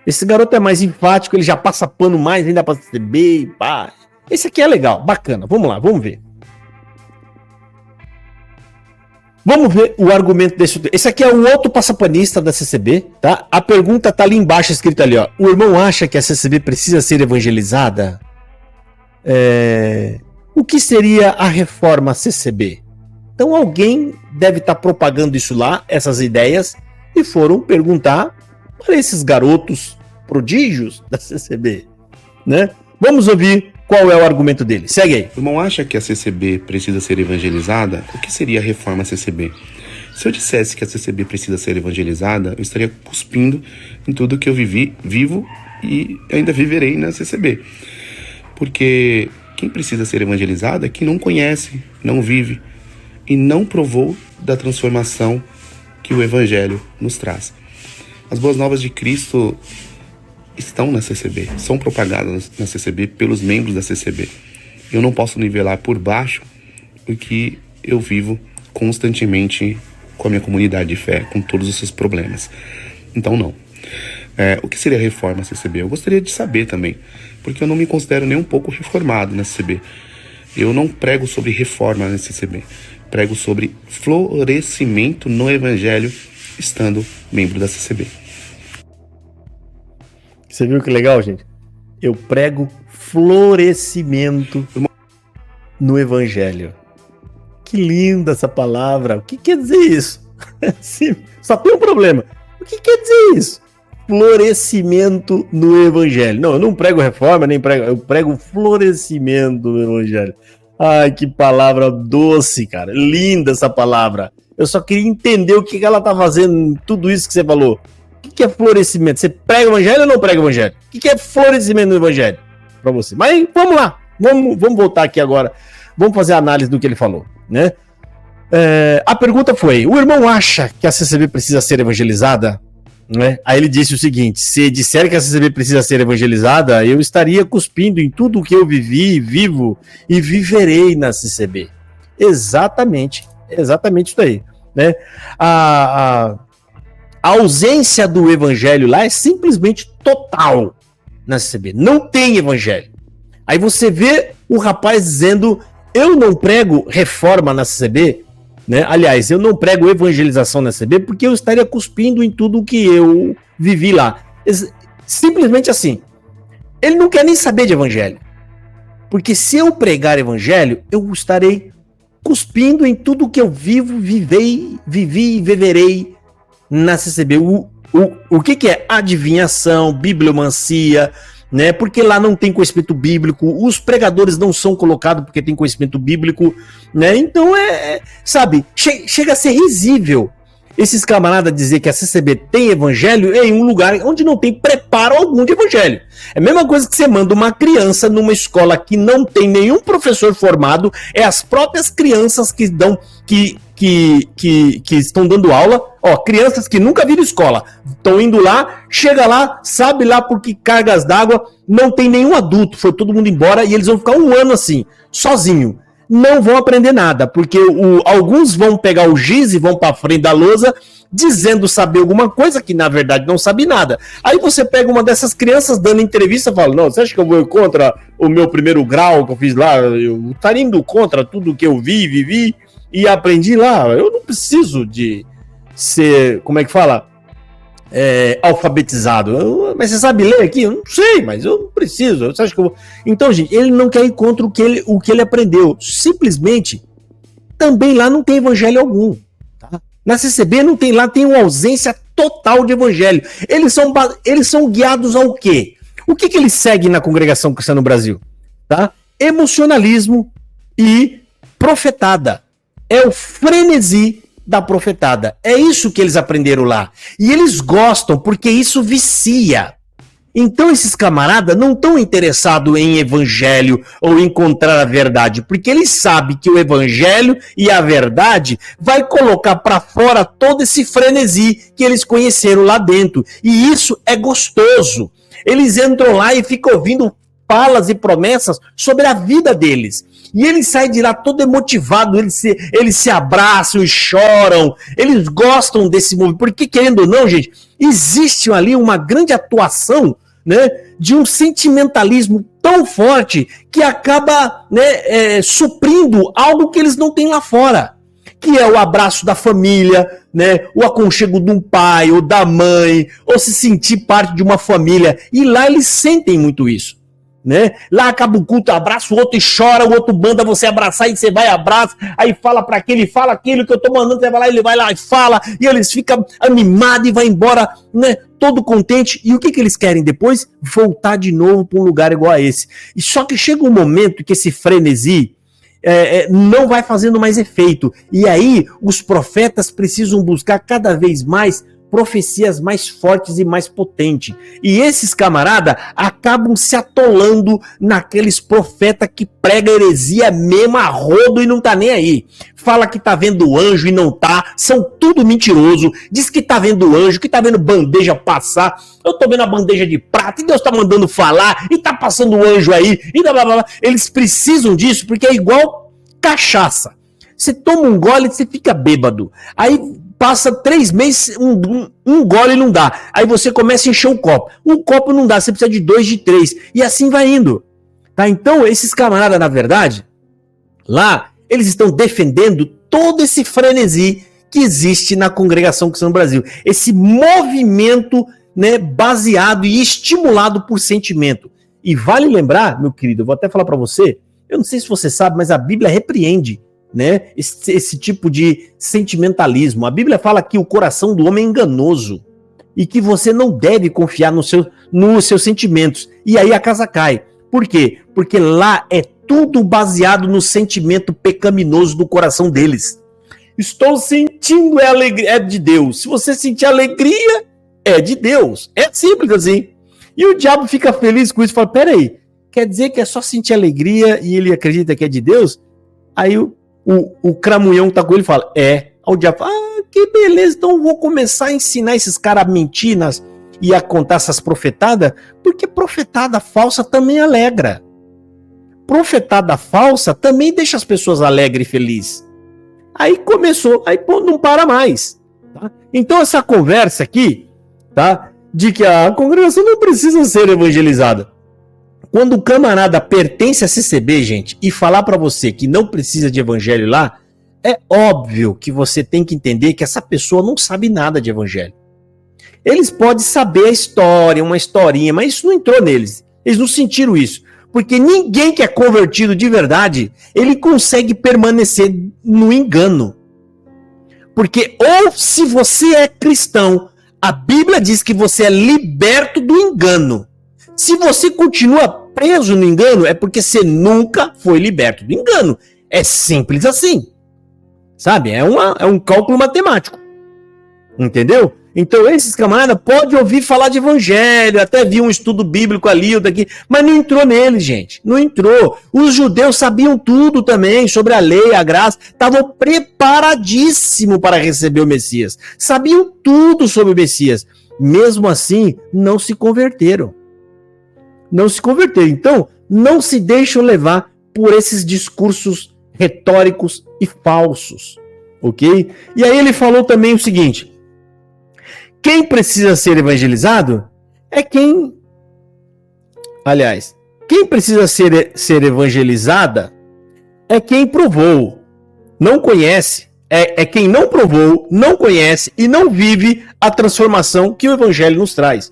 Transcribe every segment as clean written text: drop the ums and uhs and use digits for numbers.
Esse garoto é mais enfático, ele já passa pano mais ainda pra CCB e pá. Esse aqui é legal, bacana. Vamos lá, vamos ver. Vamos ver o argumento desse. Esse aqui é o outro passapanista da CCB, tá? A pergunta tá ali embaixo, escrita ali, ó. O irmão acha que a CCB precisa ser evangelizada? O que seria a reforma CCB? Então alguém deve estar propagando isso lá, essas ideias, e foram perguntar para esses garotos prodígios da CCB, né? Vamos ouvir qual é o argumento dele. Segue aí. O irmão acha que a CCB precisa ser evangelizada? O que seria a reforma CCB? Se eu dissesse que a CCB precisa ser evangelizada, eu estaria cuspindo em tudo que eu vivo e ainda viverei na CCB. Porque quem precisa ser evangelizado é quem não conhece, não vive e não provou da transformação que o Evangelho nos traz. As boas novas de Cristo estão na CCB, são propagadas na CCB pelos membros da CCB. Eu não posso nivelar por baixo o que eu vivo constantemente com a minha comunidade de fé, com todos os seus problemas. Então não. O que seria a reforma CCB? Eu gostaria de saber também, porque eu não me considero nem um pouco reformado na CCB. Eu não prego sobre reforma na CCB, prego sobre florescimento no Evangelho, estando membro da CCB. Você viu que legal, gente? Eu prego florescimento no Evangelho. Que linda essa palavra. O que quer dizer isso? Só tem um problema. O que quer dizer isso? Florescimento no Evangelho. Não, eu não prego reforma, nem prego. Eu prego florescimento no Evangelho. Ai, que palavra doce, cara. Linda essa palavra. Eu só queria entender o que ela tá fazendo em tudo isso que você falou. O que é florescimento? Você prega o Evangelho ou não prega o Evangelho? O que é florescimento no Evangelho? Pra você. Mas vamos lá. Vamos voltar aqui agora. Vamos fazer a análise do que ele falou, né? A pergunta foi: o irmão acha que a CCB precisa ser evangelizada? Né? Aí ele disse o seguinte: se disser que a CCB precisa ser evangelizada, eu estaria cuspindo em tudo o que eu vivi, vivo e viverei na CCB. Exatamente isso aí, né? A ausência do evangelho lá é simplesmente total na CCB. Não tem evangelho. Aí você vê o rapaz dizendo: eu não prego reforma na CCB, né? Aliás, eu não prego evangelização na CCB porque eu estaria cuspindo em tudo que eu vivi lá. Simplesmente assim. Ele não quer nem saber de evangelho. Porque se eu pregar evangelho, eu estarei cuspindo em tudo que eu vivi e viverei na CCB. O que é adivinhação, bibliomancia, né? Porque lá não tem conhecimento bíblico, os pregadores não são colocados porque tem conhecimento bíblico, né? Então sabe, chega a ser risível esses camaradas dizer que a CCB tem evangelho em um lugar onde não tem preparo algum de evangelho. É a mesma coisa que você manda uma criança numa escola que não tem nenhum professor formado, é as próprias crianças que dão que estão dando aula, crianças que nunca viram escola, estão indo lá, chega lá, sabe lá por que cargas d'água, não tem nenhum adulto, foi todo mundo embora e eles vão ficar um ano assim, sozinho. Não vão aprender nada, porque alguns vão pegar o giz e vão para frente da lousa dizendo saber alguma coisa que na verdade não sabe nada. Aí você pega uma dessas crianças dando entrevista e fala: não, você acha que eu vou contra o meu primeiro grau que eu fiz lá? Eu estaria indo contra tudo que eu vivi e aprendi lá. Eu não preciso de ser, como é que fala? Alfabetizado. Mas você sabe ler aqui? Eu não sei, mas eu não preciso. Você acha que eu vou... Então, gente, ele não quer ir contra o que ele aprendeu. Simplesmente, também lá não tem evangelho algum. Tá? Na CCB não tem, lá tem uma ausência total de evangelho. Eles são guiados ao quê? O que eles seguem na congregação cristã no Brasil? Tá? Emocionalismo e profetada. É o frenesi da profetada. É isso que eles aprenderam lá. E eles gostam porque isso vicia. Então esses camaradas não estão interessados em evangelho ou encontrar a verdade, porque eles sabem que o evangelho e a verdade vai colocar para fora todo esse frenesi que eles conheceram lá dentro. E isso é gostoso. Eles entram lá e ficam ouvindo falas e promessas sobre a vida deles. E eles saem de lá todo emotivado, eles se abraçam e choram, eles gostam desse movimento, porque querendo ou não, gente, existe ali uma grande atuação, né, de um sentimentalismo tão forte que acaba, né, suprindo algo que eles não têm lá fora, que é o abraço da família, né, o aconchego de um pai ou da mãe, ou se sentir parte de uma família. E lá eles sentem muito isso, né? Lá acaba o culto, abraça o outro e chora, o outro manda você abraçar e você vai e abraça, aí fala para aquele, fala aquilo que eu tô mandando, você vai lá, ele vai lá e fala, e eles ficam animados e vai embora, né, todo contente. E o que eles querem depois? Voltar de novo para um lugar igual a esse. E só que chega um momento que esse frenesi não vai fazendo mais efeito. E aí os profetas precisam buscar cada vez mais profecias mais fortes e mais potentes. E esses camaradas acabam se atolando naqueles profetas que pregam heresia mesmo a rodo e não tá nem aí. Fala que tá vendo anjo e não tá, são tudo mentiroso. Diz que tá vendo anjo, que tá vendo bandeja passar. Eu tô vendo a bandeja de prata e Deus tá mandando falar e tá passando o anjo aí. E blá, blá, blá. Eles precisam disso porque é igual cachaça. Você toma um gole e você fica bêbado. Aí passa 3 meses, um gole não dá. Aí você começa a encher o copo. Um copo não dá, você precisa de 2, de 3. E assim vai indo. Tá? Então, esses camaradas, na verdade, lá, eles estão defendendo todo esse frenesi que existe na Congregação Cristã no Brasil. Esse movimento, né, baseado e estimulado por sentimento. E vale lembrar, meu querido, eu vou até falar para você, eu não sei se você sabe, mas a Bíblia repreende, né, esse tipo de sentimentalismo. A Bíblia fala que o coração do homem é enganoso e que você não deve confiar nos seus sentimentos. E aí a casa cai. Por quê? Porque lá é tudo baseado no sentimento pecaminoso do coração deles. Estou sentindo alegria, é de Deus. Se você sentir alegria, é de Deus. É simples assim. E o diabo fica feliz com isso e fala, peraí, quer dizer que é só sentir alegria e ele acredita que é de Deus? Aí o cramunhão tá com ele e fala, Aí o diabo fala, que beleza, então eu vou começar a ensinar esses caras a mentir e a contar essas profetadas, porque profetada falsa também alegra. Profetada falsa também deixa as pessoas alegres e felizes. Aí começou, aí não para mais. Tá? Então essa conversa aqui, tá, de que a congregação não precisa ser evangelizada. Quando o camarada pertence a CCB, gente, e falar para você que não precisa de evangelho lá, é óbvio que você tem que entender que essa pessoa não sabe nada de evangelho. Eles podem saber a história, uma historinha, mas isso não entrou neles. Eles não sentiram isso. Porque ninguém que é convertido de verdade, ele consegue permanecer no engano. Porque ou se você é cristão, a Bíblia diz que você é liberto do engano. Se você continua preso no engano, é porque você nunca foi liberto do engano. É simples assim. Sabe? É um cálculo matemático. Entendeu? Então esses camaradas podem ouvir falar de evangelho, até vi um estudo bíblico ali ou daqui, mas não entrou neles, gente. Não entrou. Os judeus sabiam tudo também sobre a lei, a graça, estavam preparadíssimos para receber o Messias. Sabiam tudo sobre o Messias. Mesmo assim, não se converteram. Não se converteram. Então, não se deixam levar por esses discursos retóricos e falsos. Ok? E aí ele falou também o seguinte: quem precisa ser evangelizado é quem... Aliás, quem precisa ser evangelizada é quem provou, não conhece, é quem não provou, não conhece e não vive a transformação que o evangelho nos traz.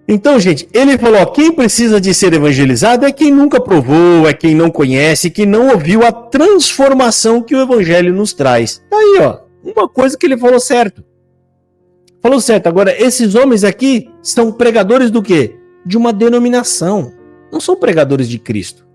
Então, gente, ele falou, quem precisa de ser evangelizado é quem nunca provou, é quem não conhece, quem não ouviu a transformação que o evangelho nos traz. Tá aí, ó, uma coisa que ele falou certo. Falou certo. Agora, esses homens aqui são pregadores do quê? De uma denominação. Não são pregadores de Cristo.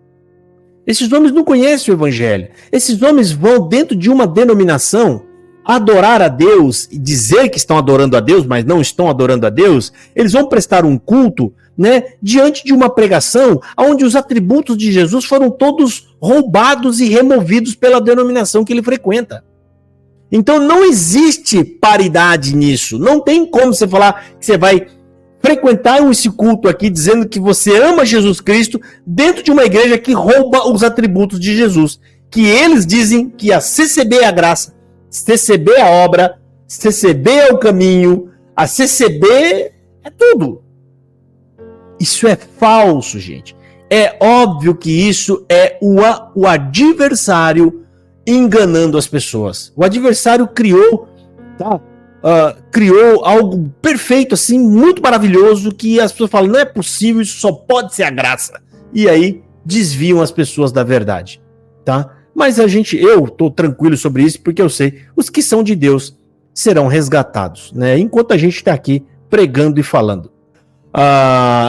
Esses homens não conhecem o evangelho. Esses homens vão dentro de uma denominação adorar a Deus e dizer que estão adorando a Deus, mas não estão adorando a Deus. Eles vão prestar um culto, né, diante de uma pregação onde os atributos de Jesus foram todos roubados e removidos pela denominação que ele frequenta. Então não existe paridade nisso. Não tem como você falar que você vai frequentaram esse culto aqui dizendo que você ama Jesus Cristo dentro de uma igreja que rouba os atributos de Jesus. Que eles dizem que a CCB é a graça, CCB é a obra, CCB é o caminho, a CCB é tudo. Isso é falso, gente. É óbvio que isso é o adversário enganando as pessoas. O adversário criou, tá? Criou algo perfeito, assim, muito maravilhoso, que as pessoas falam, não é possível, isso só pode ser a graça. E aí desviam as pessoas da verdade, tá? Mas eu tô tranquilo sobre isso, porque eu sei, os que são de Deus serão resgatados, né? Enquanto a gente está aqui pregando e falando.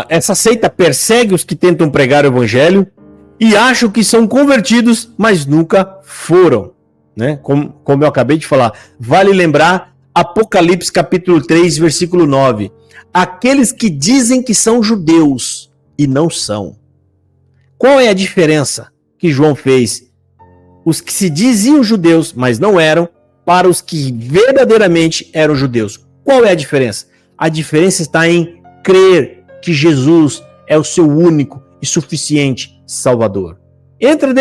Essa seita persegue os que tentam pregar o evangelho e acham que são convertidos, mas nunca foram, né? Como eu acabei de falar, vale lembrar Apocalipse capítulo 3, versículo 9. Aqueles que dizem que são judeus e não são. Qual é a diferença que João fez? Os que se diziam judeus, mas não eram, para os que verdadeiramente eram judeus. Qual é a diferença? A diferença está em crer que Jesus é o seu único e suficiente Salvador. Entra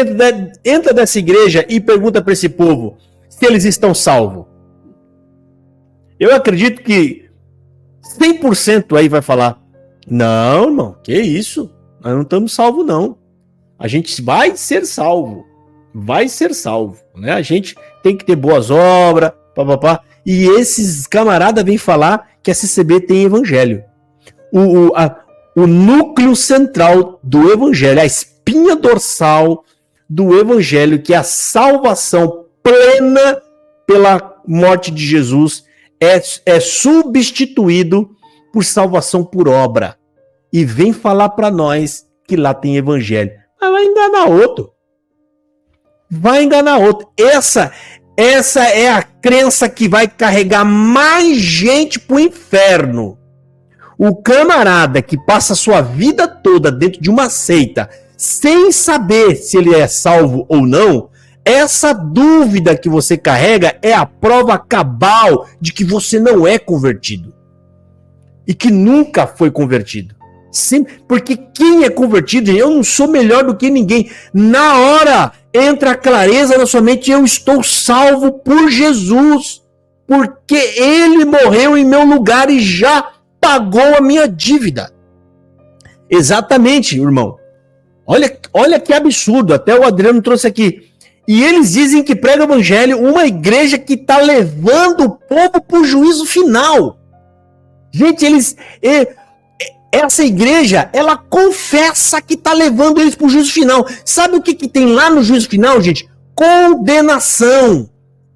dessa igreja e pergunta para esse povo se eles estão salvos. Eu acredito que 100% aí vai falar, não, irmão, que isso? Nós não estamos salvos, não. A gente vai ser salvo. Vai ser salvo, né? A gente tem que ter boas obras, papapá. E esses camaradas vêm falar que a CCB tem evangelho. O núcleo central do evangelho, a espinha dorsal do evangelho, que é a salvação plena pela morte de Jesus, é substituído por salvação por obra. E vem falar para nós que lá tem evangelho. Mas vai enganar outro. Vai enganar outro. Essa é a crença que vai carregar mais gente pro inferno. O camarada que passa a sua vida toda dentro de uma seita, sem saber se ele é salvo ou não, essa dúvida que você carrega é a prova cabal de que você não é convertido. E que nunca foi convertido. Sim, porque quem é convertido, eu não sou melhor do que ninguém. Na hora entra a clareza na sua mente, eu estou salvo por Jesus. Porque ele morreu em meu lugar e já pagou a minha dívida. Exatamente, irmão. Olha que absurdo, até o Adriano trouxe aqui. E eles dizem que prega o evangelho, uma igreja que está levando o povo para o juízo final. Gente, essa igreja, ela confessa que está levando eles para o juízo final. Sabe o que tem lá no juízo final, gente? Condenação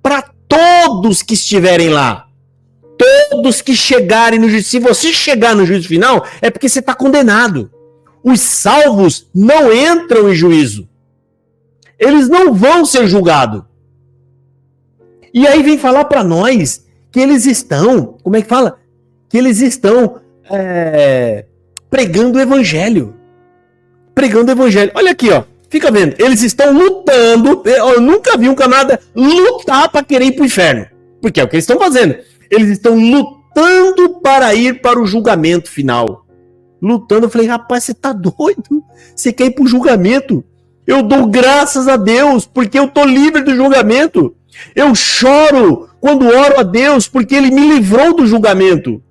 para todos que estiverem lá. Todos que chegarem no juízo. Se você chegar no juízo final, é porque você está condenado. Os salvos não entram em juízo. Eles não vão ser julgados. E aí vem falar para nós que eles estão, como é que fala? Que eles estão pregando o evangelho. Pregando o evangelho. Olha aqui, ó. Fica vendo. Eles estão lutando. Eu nunca vi um camarada lutar para querer ir pro inferno. Porque é o que eles estão fazendo. Eles estão lutando para ir para o julgamento final. Lutando. Eu falei, rapaz, você tá doido? Você quer ir pro julgamento? Eu dou graças a Deus porque eu tô livre do julgamento. Eu choro quando oro a Deus porque Ele me livrou do julgamento.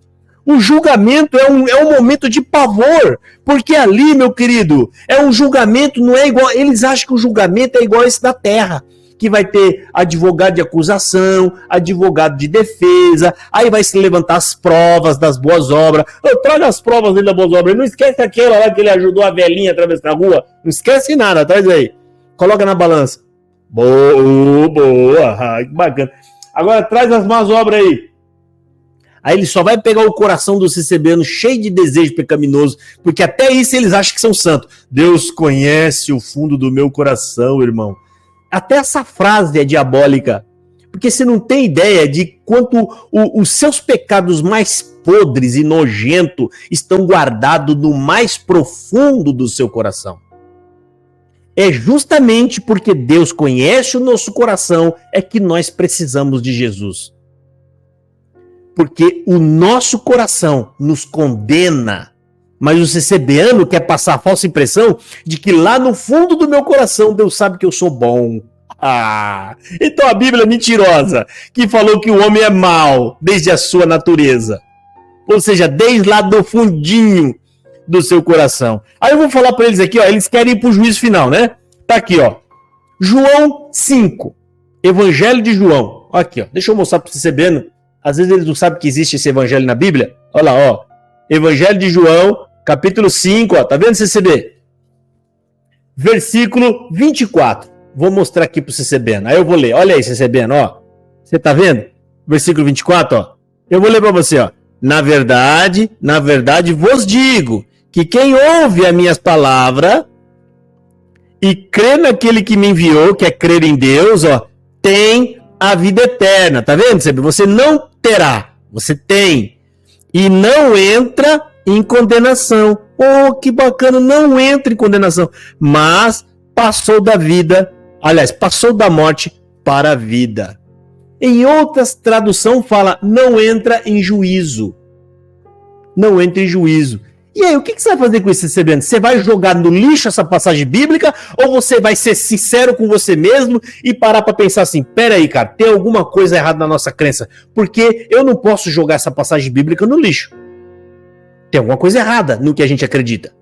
O julgamento é um momento de pavor, porque ali, meu querido, é um julgamento, não é igual. Eles acham que o julgamento é igual esse da terra, que vai ter advogado de acusação, advogado de defesa, aí vai se levantar as provas das boas obras. Traga as provas dele das boas obras, não esquece aquela lá que ele ajudou a velhinha a atravessar a rua, não esquece nada, traz aí, coloca na balança. Boa, que bacana. Agora traz as más obras aí. Aí ele só vai pegar o coração do CCBano cheio de desejo pecaminoso, porque até isso eles acham que são santos. Deus conhece o fundo do meu coração, irmão. Até essa frase é diabólica, porque você não tem ideia de quanto os seus pecados mais podres e nojentos estão guardados no mais profundo do seu coração. É justamente porque Deus conhece o nosso coração é que nós precisamos de Jesus. Porque o nosso coração nos condena, mas o CCBano quer passar a falsa impressão de que lá no fundo do meu coração Deus sabe que eu sou bom. Então a Bíblia é mentirosa, que falou que o homem é mau desde a sua natureza. Ou seja, desde lá do fundinho do seu coração. Aí eu vou falar para eles aqui, ó, eles querem ir pro juízo final, né? Tá aqui, ó. João 5. Evangelho de João. Aqui, ó. Deixa eu mostrar para você CCBano. Às vezes eles não sabem que existe esse evangelho na Bíblia. Olha lá, ó. Evangelho de João, capítulo 5, ó. Tá vendo, CCB? Versículo 24. Vou mostrar aqui pro CCBano. Aí eu vou ler. Olha aí, CCBano, ó. Você tá vendo? Versículo 24, ó. Eu vou ler para você, ó. Na verdade vos digo que quem ouve as minhas palavras e crê naquele que me enviou, que é crer em Deus, ó, tem a vida eterna. Tá vendo? Você não terá, você tem. E não entra em condenação. Oh, que bacana, não entra em condenação. Mas passou da vida, aliás, passou da morte para a vida. Em outras traduções fala, não entra em juízo. Não entra em juízo. E aí, o que você vai fazer com isso, CCBano? Você vai jogar no lixo essa passagem bíblica ou você vai ser sincero com você mesmo e parar para pensar assim, peraí, cara, tem alguma coisa errada na nossa crença? Porque eu não posso jogar essa passagem bíblica no lixo. Tem alguma coisa errada no que a gente acredita.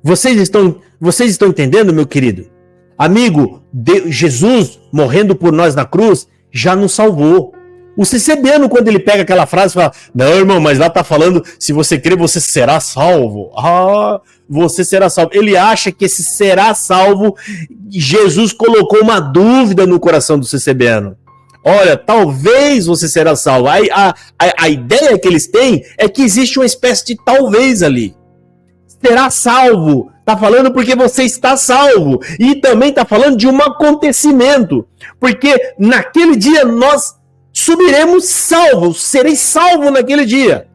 Vocês estão entendendo, meu querido? Amigo, Jesus morrendo por nós na cruz já nos salvou. O CCBano, quando ele pega aquela frase, fala, não, irmão, mas lá tá falando, se você crer, você será salvo. Você será salvo. Ele acha que esse será salvo, Jesus colocou uma dúvida no coração do CCBano. Olha, talvez você será salvo. A ideia que eles têm é que existe uma espécie de talvez ali. Será salvo. Tá falando porque você está salvo. E também tá falando de um acontecimento. Porque naquele dia nós subiremos salvos, serei salvo naquele dia.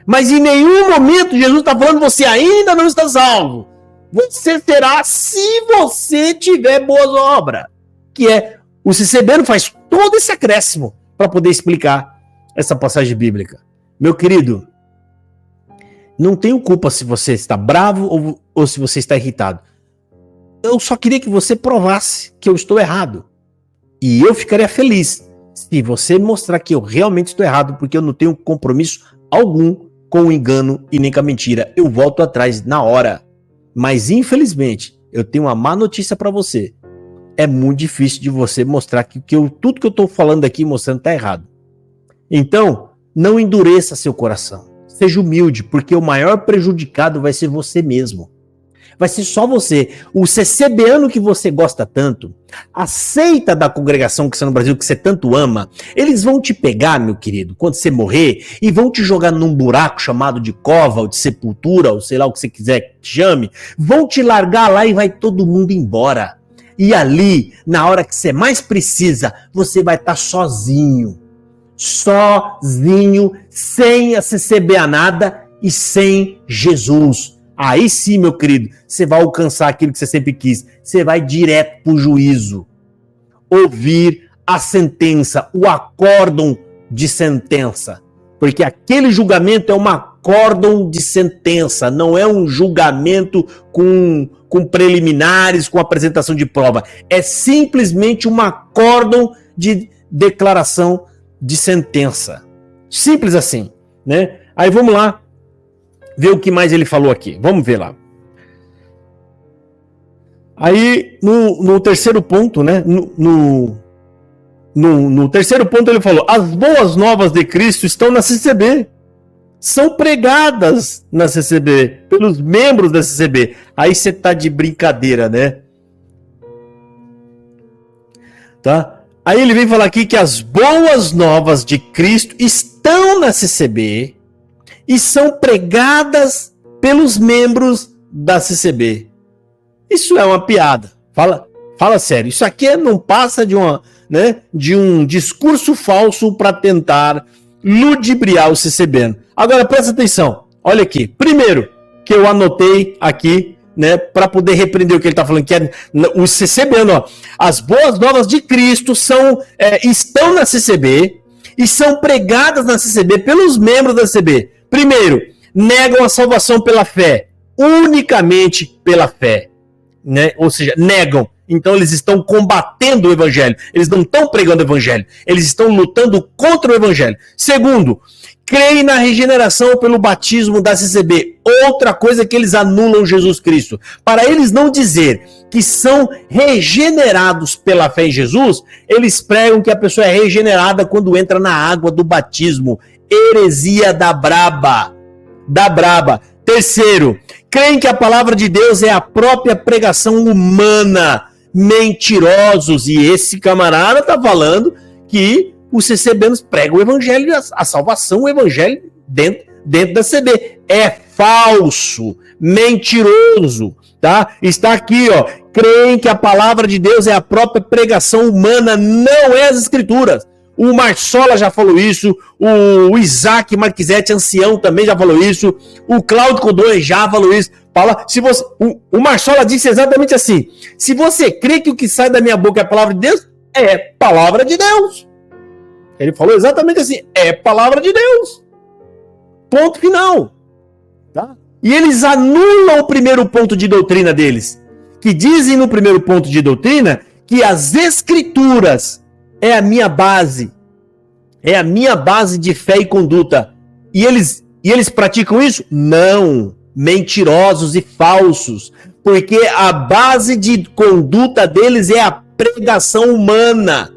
Mas em nenhum momento Jesus está falando você ainda não está salvo. Você será se você tiver boas obras. Que é, o CCBano faz todo esse acréscimo para poder explicar essa passagem bíblica. Meu querido, não tenho culpa se você está bravo ou se você está irritado. Eu só queria que você provasse que eu estou errado. E eu ficaria feliz se você mostrar que eu realmente estou errado, porque eu não tenho compromisso algum com o engano e nem com a mentira. Eu volto atrás na hora. Mas, infelizmente, eu tenho uma má notícia para você. É muito difícil de você mostrar que tudo que eu estou falando aqui mostrando está errado. Então, não endureça seu coração. Seja humilde, porque o maior prejudicado vai ser você mesmo. Vai ser só você. O CCBano que você gosta tanto, a seita da congregação que você no Brasil, que você tanto ama, eles vão te pegar, meu querido, quando você morrer, e vão te jogar num buraco chamado de cova, ou de sepultura, ou sei lá o que você quiser que chame, vão te largar lá e vai todo mundo embora. E ali, na hora que você mais precisa, você vai estar sozinho. Sozinho, sem a CCBanada e sem Jesus. Aí sim, meu querido, você vai alcançar aquilo que você sempre quis. Você vai direto para o juízo. Ouvir a sentença, o acórdão de sentença. Porque aquele julgamento é um acórdão de sentença, não é um julgamento com preliminares, com apresentação de prova. É simplesmente um acórdão de declaração de sentença. Simples assim, né? Aí vamos lá ver o que mais ele falou aqui. Vamos ver lá. Aí, no terceiro ponto, né? No terceiro ponto ele falou, as boas novas de Cristo estão na CCB. São pregadas na CCB, pelos membros da CCB. Aí você tá de brincadeira, né? Tá? Aí ele vem falar aqui que as boas novas de Cristo estão na CCB e são pregadas pelos membros da CCB. Isso é uma piada. Fala sério. Isso aqui não passa de um discurso falso para tentar ludibriar o CCBano. Agora presta atenção. Olha aqui. Primeiro, que eu anotei aqui, né, para poder repreender o que ele está falando, que é o CCBano, ó. As boas novas de Cristo estão na CCB e são pregadas na CCB pelos membros da CCB. Primeiro, negam a salvação pela fé, unicamente pela fé, né? Ou seja, negam. Então eles estão combatendo o evangelho, eles não estão pregando o evangelho, eles estão lutando contra o evangelho. Segundo, creem na regeneração pelo batismo da CCB. Outra coisa que eles anulam Jesus Cristo. Para eles não dizer que são regenerados pela fé em Jesus, eles pregam que a pessoa é regenerada quando entra na água do batismo. Heresia da braba. Da braba. Terceiro, creem que a palavra de Deus é a própria pregação humana. Mentirosos. E esse camarada está falando que os CCBanos pregam o evangelho, a salvação, o evangelho dentro da CB. É falso, mentiroso, tá? Está aqui, ó. Creem que a palavra de Deus é a própria pregação humana, não é as escrituras. O Marsola já falou isso, o Isaac Marquisete, ancião, também já falou isso, o Cláudio Codoi já falou isso. O Marsola disse exatamente assim: se você crê que o que sai da minha boca é a palavra de Deus, é palavra de Deus. Ele falou exatamente assim: é palavra de Deus. Ponto final. Tá? E eles anulam o primeiro ponto de doutrina deles, que dizem no primeiro ponto de doutrina que as escrituras é a minha base de fé e conduta. E eles praticam isso? Não. Mentirosos e falsos. Porque a base de conduta deles é a pregação humana.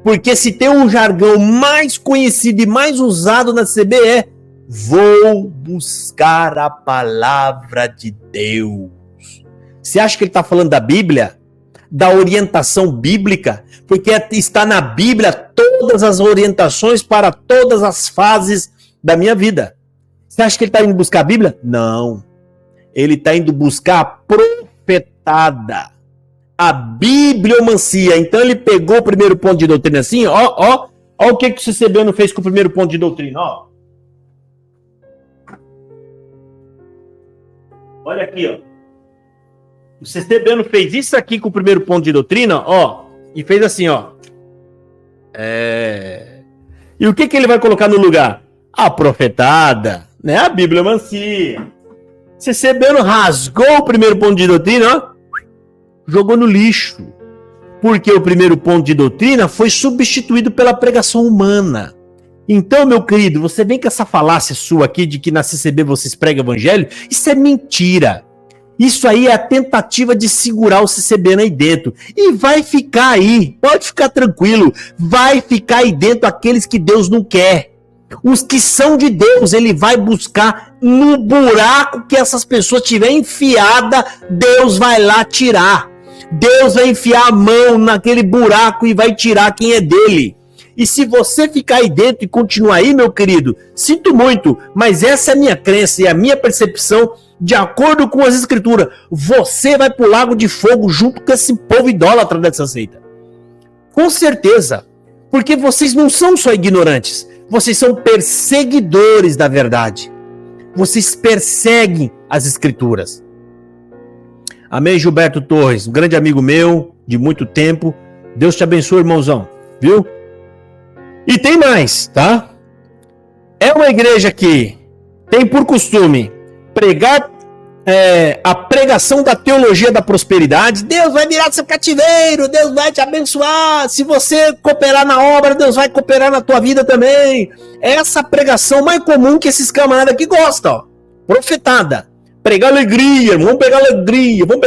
Porque se tem um jargão mais conhecido e mais usado na CB é: vou buscar a palavra de Deus. Você acha que ele está falando da Bíblia? Da orientação bíblica? Porque está na Bíblia todas as orientações para todas as fases da minha vida. Você acha que ele está indo buscar a Bíblia? Não. Ele está indo buscar a profetada. A bibliomancia. Então ele pegou o primeiro ponto de doutrina assim, ó o que o CCBano fez com o primeiro ponto de doutrina, ó. Olha aqui, ó. O CCBano fez isso aqui com o primeiro ponto de doutrina, ó, e fez assim, ó. E o que ele vai colocar no lugar? A profetada, né? A bibliomancia. CCBano rasgou o primeiro ponto de doutrina, ó, jogou no lixo. Porque o primeiro ponto de doutrina foi substituído pela pregação humana. Então, meu querido, você vem com essa falácia sua aqui de que na CCB vocês pregam evangelho, isso é mentira. Isso aí é a tentativa de segurar o CCBano aí dentro. E vai ficar aí, pode ficar tranquilo, vai ficar aí dentro aqueles que Deus não quer. Os que são de Deus, ele vai buscar no buraco que essas pessoas tiverem enfiada, Deus vai lá tirar. Deus vai enfiar a mão naquele buraco e vai tirar quem é dele. E se você ficar aí dentro e continuar aí, meu querido, sinto muito, mas essa é a minha crença e a minha percepção, de acordo com as escrituras. Você vai pro lago de fogo junto com esse povo idólatra dessa seita. Com certeza. Porque vocês não são só ignorantes. Vocês são perseguidores da verdade. Vocês perseguem as escrituras. Amém, Gilberto Torres, um grande amigo meu, de muito tempo. Deus te abençoe, irmãozão. Viu? E tem mais, tá? É uma igreja que tem por costume pregar a pregação da teologia da prosperidade. Deus vai virar seu cativeiro, Deus vai te abençoar. Se você cooperar na obra, Deus vai cooperar na tua vida também. Essa pregação mais comum que esses camaradas aqui gostam, ó. Profetada. Pregar alegria, vamos pegar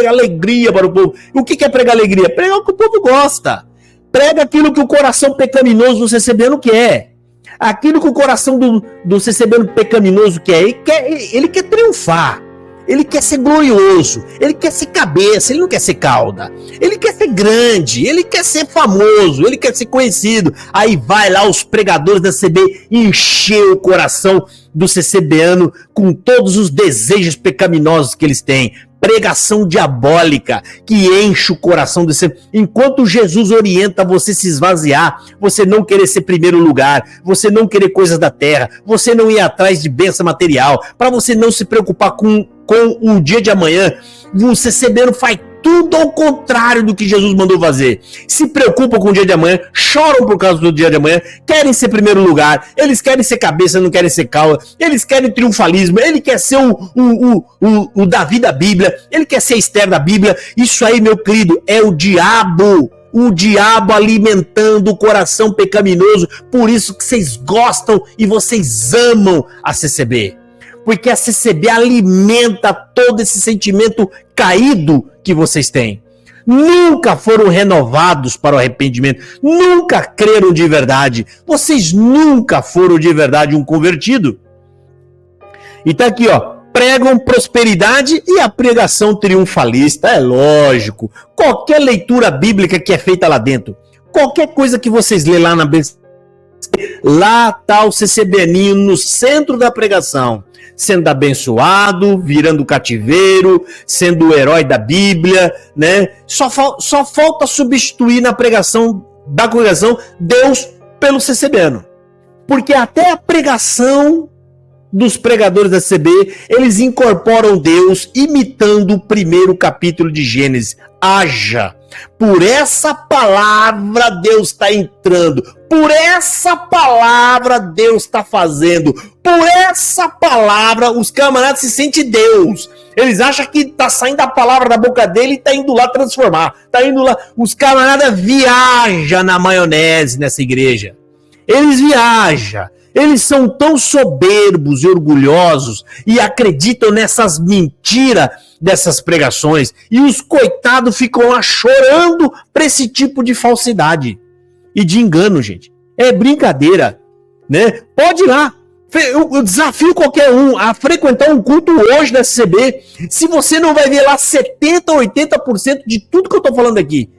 alegria para o povo. O que é pregar alegria? Pregar o que o povo gosta. Prega aquilo que o coração pecaminoso do CCBano quer. Aquilo que o coração do CCBano pecaminoso quer. Ele quer triunfar. Ele quer ser glorioso. Ele quer ser cabeça. Ele não quer ser cauda. Ele quer ser grande. Ele quer ser famoso. Ele quer ser conhecido. Aí vai lá os pregadores da CB encher o coração do CCBano com todos os desejos pecaminosos que eles têm. Pregação diabólica que enche o coração do CCB. Enquanto Jesus orienta você se esvaziar, você não querer ser primeiro lugar, você não querer coisas da terra, você não ir atrás de bênção material, para você não se preocupar com o dia de amanhã, o CCBano faz tudo ao contrário do que Jesus mandou fazer. Se preocupam com o dia de amanhã, choram por causa do dia de amanhã, querem ser primeiro lugar, eles querem ser cabeça, não querem ser cauda, eles querem triunfalismo, ele quer ser o Davi da Bíblia, ele quer ser Esther da Bíblia. Isso aí, meu querido, é o diabo alimentando o coração pecaminoso. Por isso que vocês gostam e vocês amam a CCB. Porque a CCB alimenta todo esse sentimento caído que vocês têm. Nunca foram renovados para o arrependimento, nunca creram de verdade, vocês nunca foram de verdade um convertido. E tá aqui, ó, pregam prosperidade e a pregação triunfalista, é lógico. Qualquer leitura bíblica que é feita lá dentro, qualquer coisa que vocês lêem lá na lá tá o CCBaninho no centro da pregação, sendo abençoado, virando cativeiro, sendo o herói da Bíblia, né? Só falta substituir na pregação da congregação Deus pelo CCBano. Porque até a pregação dos pregadores da CCB, eles incorporam Deus imitando o primeiro capítulo de Gênesis. Haja. Por essa palavra Deus está entrando. Por essa palavra Deus está fazendo. Por essa palavra os camaradas se sentem Deus. Eles acham que está saindo a palavra da boca dele e está indo lá transformar. Está indo lá. Os camaradas viajam na maionese nessa igreja. Eles viajam. Eles são tão soberbos e orgulhosos e acreditam nessas mentiras dessas pregações. E os coitados ficam lá chorando para esse tipo de falsidade e de engano, gente. É brincadeira, né? Pode ir lá. Eu desafio qualquer um a frequentar um culto hoje da CCB. Se você não vai ver lá 70%, 80% de tudo que eu tô falando aqui.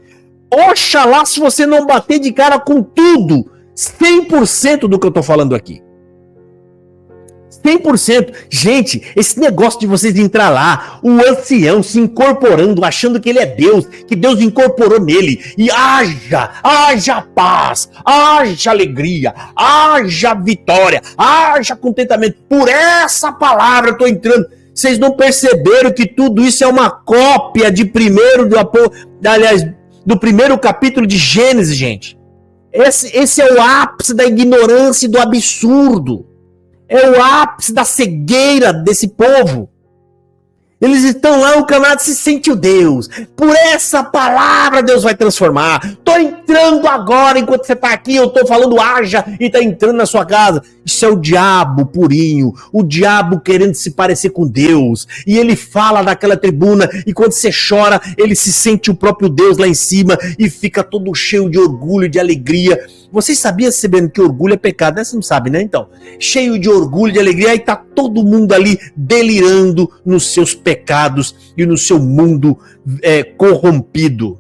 Oxalá se você não bater de cara com tudo. 100% do que eu tô falando aqui. 100%. Gente, esse negócio de vocês entrar lá, o ancião se incorporando, achando que ele é Deus, que Deus incorporou nele, e haja paz, haja alegria, haja vitória, haja contentamento. Por essa palavra eu tô entrando. Vocês não perceberam que tudo isso é uma cópia de do primeiro capítulo de Gênesis, gente? Esse é o ápice da ignorância e do absurdo. É o ápice da cegueira desse povo. Eles estão lá, o camarada se sente o Deus. Por essa palavra Deus vai transformar. Tô entrando agora, enquanto você tá aqui, eu tô falando haja e tá entrando na sua casa. Isso é o diabo purinho. O diabo querendo se parecer com Deus. E ele fala daquela tribuna e quando você chora, ele se sente o próprio Deus lá em cima e fica todo cheio de orgulho, de alegria. Vocês sabiam, sabendo que orgulho é pecado, né? Você não sabe, né? Então, cheio de orgulho, de alegria, aí tá todo mundo ali delirando nos seus pecados e no seu mundo corrompido,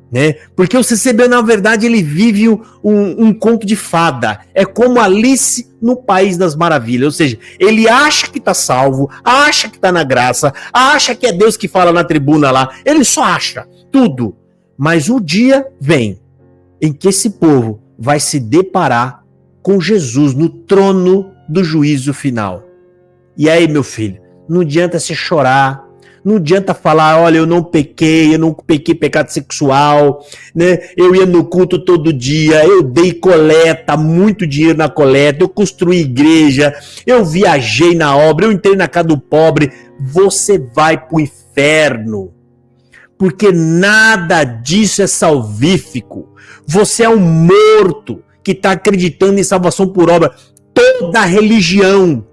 né? Porque o CCB, na verdade, ele vive um conto de fada. É como Alice no País das Maravilhas. Ou seja, ele acha que tá salvo, acha que tá na graça, acha que é Deus que fala na tribuna lá. Ele só acha tudo. Mas o dia vem em que esse povo vai se deparar com Jesus no trono do juízo final. E aí, meu filho, não adianta você chorar, não adianta falar, olha, eu não pequei pecado sexual, né? Eu ia no culto todo dia, eu dei coleta, muito dinheiro na coleta, eu construí igreja, eu viajei na obra, eu entrei na casa do pobre. Você vai pro inferno, porque nada disso é salvífico. Você é um morto que está acreditando em salvação por obra. Toda religião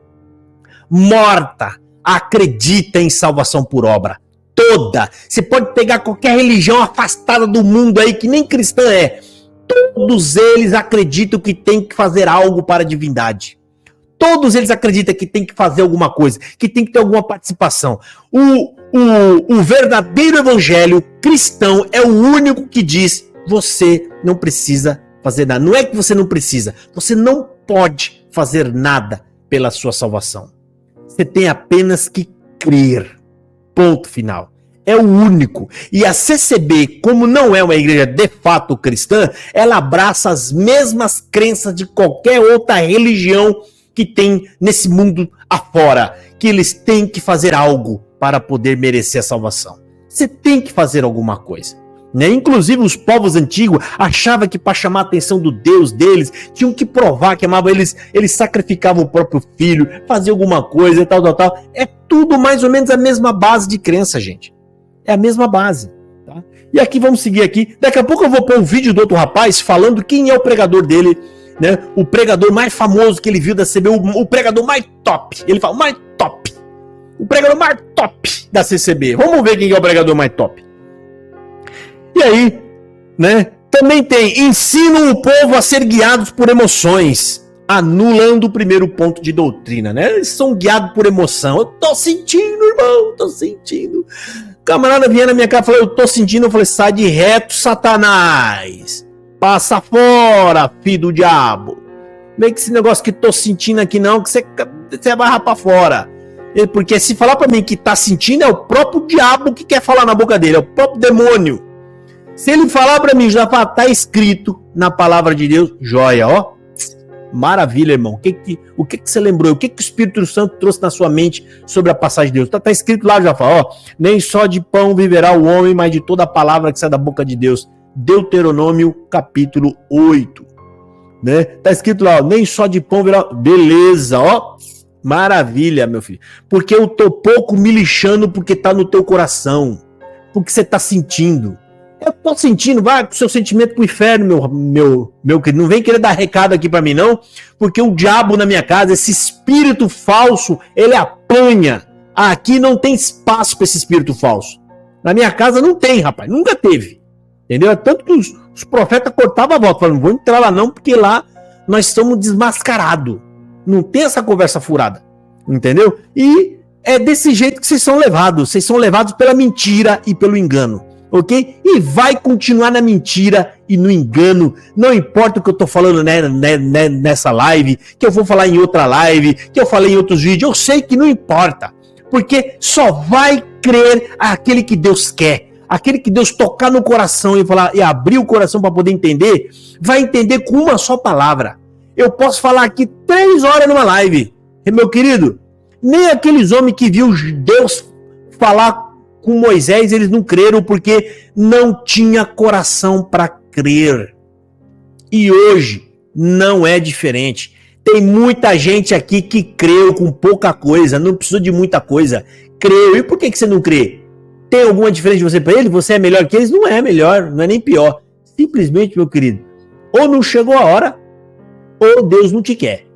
morta acredita em salvação por obra. Toda. Você pode pegar qualquer religião afastada do mundo aí, que nem cristã é. Todos eles acreditam que tem que fazer algo para a divindade. Todos eles acreditam que tem que fazer alguma coisa, que tem que ter alguma participação. O verdadeiro evangelho cristão é o único que diz: você não precisa fazer nada. Não é que você não precisa, você não pode fazer nada pela sua salvação. Você tem apenas que crer. Ponto final. É o único. E a CCB, como não é uma igreja de fato cristã, ela abraça as mesmas crenças de qualquer outra religião que tem nesse mundo afora, que eles têm que fazer algo para poder merecer a salvação. Você tem que fazer alguma coisa. Né? Inclusive os povos antigos achavam que para chamar a atenção do Deus deles, tinham que provar que amavam eles, eles sacrificavam o próprio filho, faziam alguma coisa, tal. É tudo mais ou menos a mesma base de crença, gente. É a mesma base. Tá? E aqui vamos seguir aqui. Daqui a pouco eu vou pôr um vídeo do outro rapaz falando quem é o pregador dele, né? O pregador mais famoso que ele viu da CCB, o pregador mais top. Ele fala, mais top. O pregador mais top da CCB. Vamos ver quem é o pregador mais top. E aí, né? Também tem, ensinam o povo a ser guiados por emoções, anulando o primeiro ponto de doutrina, né? Eles são guiados por emoção. Eu tô sentindo, irmão, tô sentindo. O camarada vinha na minha casa e falou, eu tô sentindo. Eu falei, sai de reto, Satanás. Passa fora, filho do diabo. Vem que esse negócio que tô sentindo aqui não, que você vai rapar fora. Porque se falar pra mim que tá sentindo, é o próprio diabo que quer falar na boca dele, é o próprio demônio. Se ele falar pra mim, já tá escrito na palavra de Deus, joia, ó. Maravilha, irmão. O que você lembrou? O que o Espírito Santo trouxe na sua mente sobre a passagem de Deus? Tá escrito lá, já fala, ó. Nem só de pão viverá o homem, mas de toda a palavra que sai da boca de Deus. Deuteronômio, capítulo 8. Né? Tá escrito lá, ó. Nem só de pão viverá... Beleza, ó. Maravilha, meu filho. Porque eu tô pouco me lixando porque tá no teu coração. Porque você tá sentindo. Eu tô sentindo, vai com o seu sentimento pro inferno, meu querido. Não vem querer dar recado aqui pra mim, não. Porque o diabo na minha casa, esse espírito falso, ele apanha. Aqui não tem espaço pra esse espírito falso. Na minha casa não tem, rapaz. Nunca teve. Entendeu? Tanto que os profetas cortavam a volta. Falaram, não vou entrar lá não, porque lá nós estamos desmascarados. Não tem essa conversa furada. Entendeu? E é desse jeito que vocês são levados. Vocês são levados pela mentira e pelo engano. Ok? E vai continuar na mentira e no engano. Não importa o que eu tô falando nessa live, que eu vou falar em outra live, que eu falei em outros vídeos. Eu sei que não importa. Porque só vai crer aquele que Deus quer. Aquele que Deus tocar no coração e falar e abrir o coração para poder entender, vai entender com uma só palavra. Eu posso falar aqui 3 horas numa live. E, meu querido, nem aqueles homens que viu Deus falar com Moisés, eles não creram porque não tinha coração para crer. E hoje não é diferente. Tem muita gente aqui que creu com pouca coisa, não precisou de muita coisa. Creu. E por que você não crê? Tem alguma diferença de você para ele? Você é melhor que eles? Não é melhor, não é nem pior. Simplesmente, meu querido, ou não chegou a hora, ou Deus não te quer.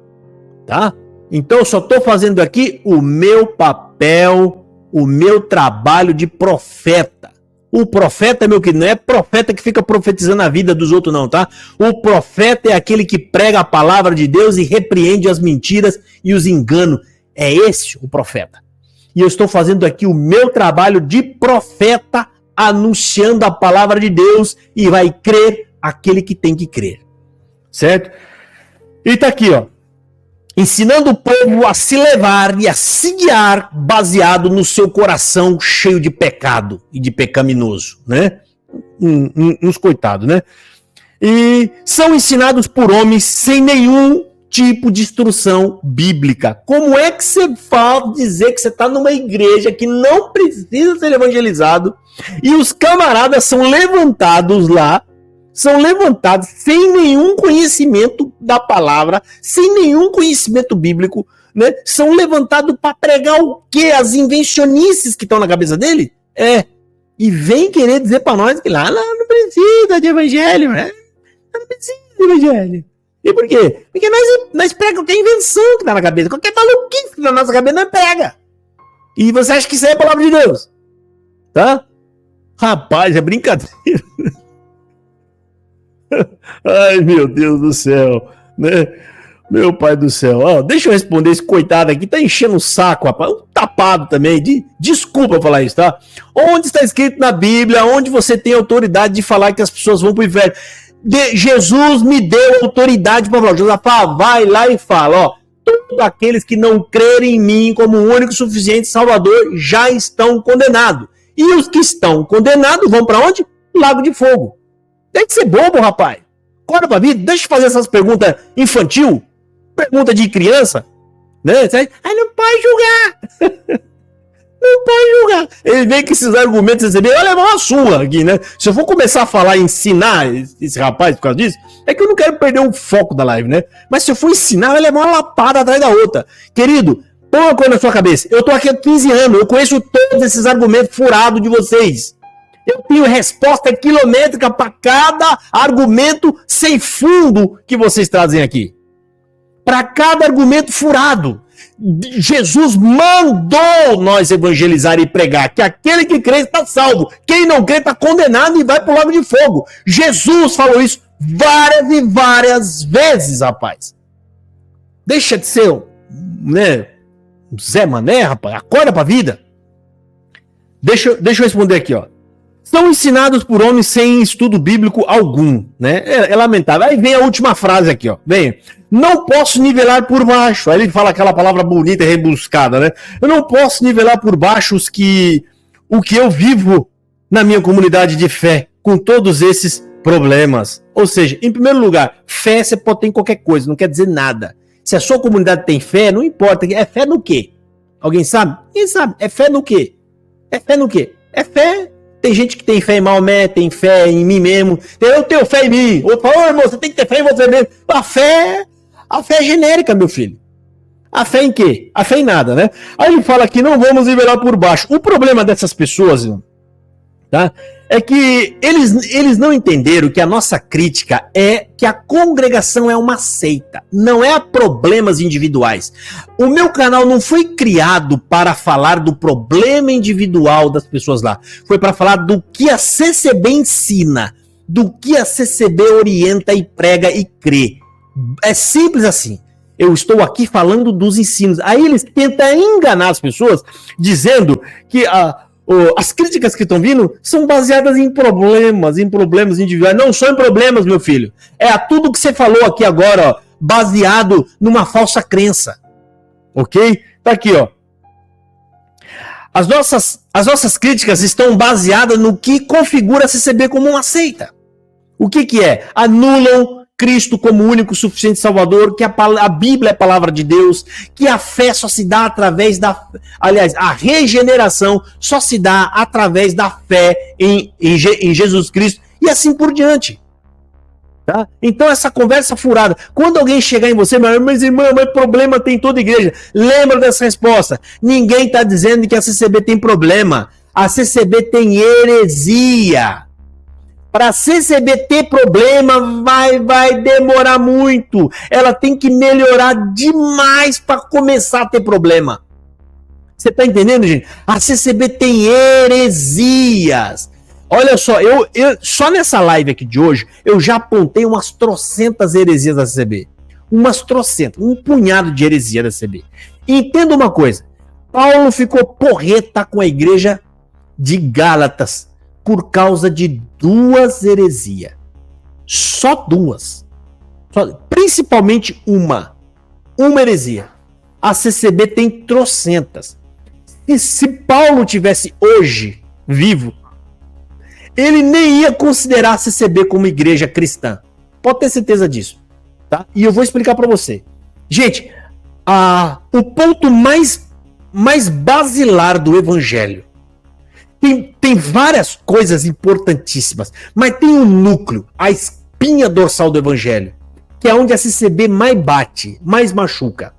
Tá? Então eu só estou fazendo aqui o meu papel, o meu trabalho de profeta. O profeta, meu querido, não é profeta que fica profetizando a vida dos outros não, tá? O profeta é aquele que prega a palavra de Deus e repreende as mentiras e os enganos. É esse o profeta. E eu estou fazendo aqui o meu trabalho de profeta, anunciando a palavra de Deus, e vai crer aquele que tem que crer. Certo? E tá aqui, ó. Ensinando o povo a se levar e a se guiar baseado no seu coração cheio de pecado e de pecaminoso, né? Uns coitados, né? E são ensinados por homens sem nenhum tipo de instrução bíblica. Como é que você fala dizer que você está numa igreja que não precisa ser evangelizado e os camaradas são levantados lá, são levantados sem nenhum conhecimento da palavra, sem nenhum conhecimento bíblico, né? São levantados para pregar o quê? As invencionices que estão na cabeça dele? E vem querer dizer para nós que lá não precisa de evangelho, né? Não precisa de evangelho. E por quê? Porque nós pregamos qualquer invenção que tá na cabeça, qualquer maluquice que tá na nossa cabeça, nós prega. E você acha que isso aí é a palavra de Deus? Tá? Rapaz, é brincadeira. Ai, meu Deus do céu, né? Meu pai do céu. Ó, deixa eu responder esse coitado aqui, tá enchendo o saco, rapaz. Um tapado também. Desculpa falar isso, tá? Onde está escrito na Bíblia, onde você tem autoridade de falar que as pessoas vão pro inferno? Jesus me deu autoridade para falar. Josafá, vai lá e fala, ó, todos aqueles que não crerem em mim como o único e suficiente Salvador já estão condenados. E os que estão condenados vão para onde? Lago de fogo. Tem que ser bobo, rapaz. Acorda pra vida, deixa eu fazer essas perguntas infantil, pergunta de criança, né? Aí não pode julgar. Não pode julgar. Ele vem com esses argumentos receber, vai levar uma surra aqui, né? Se eu for começar a falar e ensinar esse rapaz por causa disso, é que eu não quero perder o foco da live, né? Mas se eu for ensinar, vai levar uma lapada atrás da outra. Querido, põe uma coisa na sua cabeça. Eu tô aqui há 15 anos, eu conheço todos esses argumentos furados de vocês. Eu tenho resposta quilométrica para cada argumento sem fundo que vocês trazem aqui. Para cada argumento furado. Jesus mandou nós evangelizar e pregar que aquele que crê está salvo, quem não crê está condenado e vai para o lago de fogo. Jesus falou isso várias e várias vezes, rapaz. Deixa de ser, né, Zé Mané, rapaz, acorda para a vida. Deixa eu responder aqui, ó. São ensinados por homens sem estudo bíblico algum, né? É lamentável. Aí vem a última frase aqui, ó. Vem. Não posso nivelar por baixo. Aí ele fala aquela palavra bonita e rebuscada, né? Eu não posso nivelar por baixo o que eu vivo na minha comunidade de fé, com todos esses problemas. Ou seja, em primeiro lugar, fé você pode ter em qualquer coisa, não quer dizer nada. Se a sua comunidade tem fé, não importa. É fé no quê? Alguém sabe? Quem sabe? É fé no quê? É fé no quê? É fé. Tem gente que tem fé em Maomé, tem fé em mim mesmo. Eu tenho fé em mim. Outro fala, ô irmão, você tem que ter fé em você mesmo. A fé é genérica, meu filho. A fé em quê? A fé em nada, né? Aí ele fala que não vamos nivelar por baixo. O problema dessas pessoas, tá? É que eles não entenderam que a nossa crítica é que a congregação é uma seita, não é a problemas individuais. O meu canal não foi criado para falar do problema individual das pessoas lá, foi para falar do que a CCB ensina, do que a CCB orienta e prega e crê. É simples assim. Eu estou aqui falando dos ensinos. Aí eles tentam enganar as pessoas dizendo que as críticas que estão vindo são baseadas em problemas individuais. Não são em problemas, meu filho. É tudo que você falou aqui agora, ó, baseado numa falsa crença. Ok? Tá aqui, ó. As nossas críticas estão baseadas no que configura a CCB como uma seita. O que é? Anulam Cristo como único suficiente Salvador, que a Bíblia é a palavra de Deus, que a fé só se dá através a regeneração só se dá através da fé em Jesus Cristo, e assim por diante. Tá? Então essa conversa furada, quando alguém chegar em você, mas irmão, mas problema tem toda igreja, lembra dessa resposta, ninguém está dizendo que a CCB tem problema, a CCB tem heresia. Para a CCB ter problema, vai demorar muito. Ela tem que melhorar demais para começar a ter problema. Você está entendendo, gente? A CCB tem heresias. Olha só, eu só nessa live aqui de hoje, eu já apontei umas trocentas heresias da CCB. Umas trocentas, um punhado de heresia da CCB. Entenda uma coisa. Paulo ficou porreta com a igreja de Gálatas por causa de 2 heresias. Só 2. Principalmente uma heresia. A CCB tem trocentas. E se Paulo tivesse hoje vivo, ele nem ia considerar a CCB como igreja cristã. Pode ter certeza disso. Tá? E eu vou explicar para você. Gente, o ponto mais basilar do evangelho, tem várias coisas importantíssimas, mas tem um núcleo, a espinha dorsal do evangelho, que é onde a CCB mais bate, mais machuca.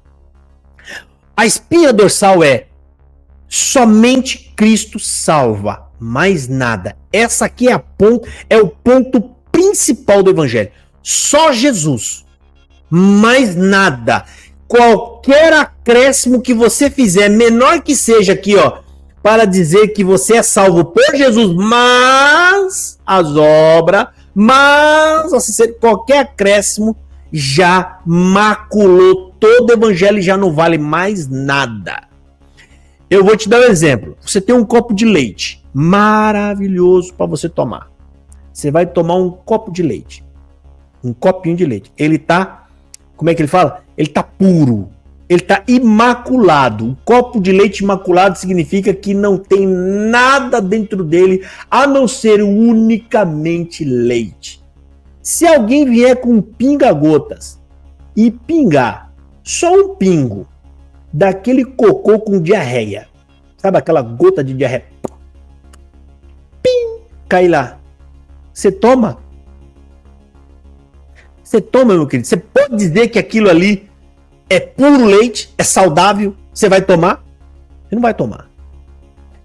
A espinha dorsal é somente Cristo salva, mais nada. Essa aqui é o ponto principal do evangelho. Só Jesus, mais nada. Qualquer acréscimo que você fizer, menor que seja aqui, ó, para dizer que você é salvo por Jesus, mas as obras, qualquer acréscimo já maculou todo o evangelho e já não vale mais nada. Eu vou te dar um exemplo. Você tem um copo de leite, maravilhoso para você tomar. Você vai tomar um copo de leite, um copinho de leite. Ele tá, como é que ele fala? Ele tá puro. Ele está imaculado. Um copo de leite imaculado significa que não tem nada dentro dele a não ser unicamente leite. Se alguém vier com pinga-gotas e pingar só um pingo daquele cocô com diarreia, Sabe aquela gota de diarreia? Pim! Cai lá. Você toma? Você toma, meu querido? Você pode dizer que aquilo ali é puro leite, é saudável? Você vai tomar? Você não vai tomar.